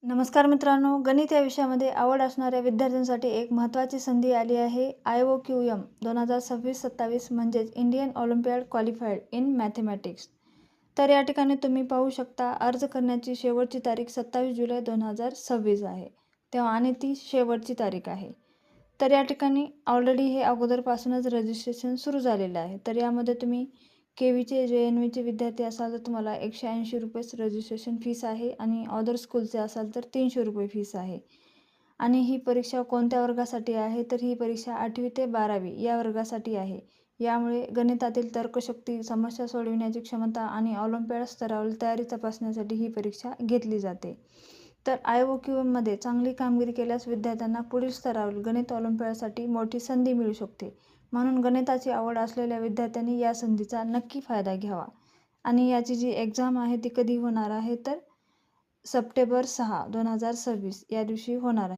नमस्कार मित्रांनो, गणित या विषयामध्ये आवड असणाऱ्या विद्यार्थ्यांसाठी एक महत्त्वाची संधी आली आहे. IOQM 2026-27 म्हणजेच Indian Olympiad qualified in mathematics. तर या ठिकाणी तुम्ही पाहू शकता अर्ज करण्याची शेवटची तारीख 27 जुलै 2026 आहे. तेव्हा आणि ती शेवटची तारीख आहे. तर या ठिकाणी ऑलरेडी हे अगोदरपासूनच रजिस्ट्रेशन सुरू झालेलं आहे. तर यामध्ये तुम्ही KVचे JNVचे विद्यार्थी असाल तर तुम्हाला 180 रुपये रजिस्ट्रेशन फीस आहे आणि अदर स्कूलचे असाल तर 300 रुपये फीस आहे. आणि ही परीक्षा कोणत्या वर्गासाठी आहे तर ही परीक्षा 8वी ते 12वी या वर्गासाठी आहे. यामुळे गणितातील तर्कशक्ती, समस्या सोडविण्याची क्षमता आणि ऑलिम्पियाड स्तरावरील तयारी तपासण्यासाठी ही परीक्षा घेतली जाते. तर IOQMमध्ये चांगली कामगिरी केल्यास विद्यार्थ्यांना पुढील स्तरावरील गणित ऑलिम्पियाडसाठी मोठी संधी मिळू शकते. म्हणून गणिताची आवड असलेल्या विद्यार्थ्यांनी या संधीचा नक्की फायदा घ्यावा. आणि याची जी एक्झाम आहे ती कधी होणार आहे तर सप्टेंबर 6, 2026 या दिवशी होणार आहे.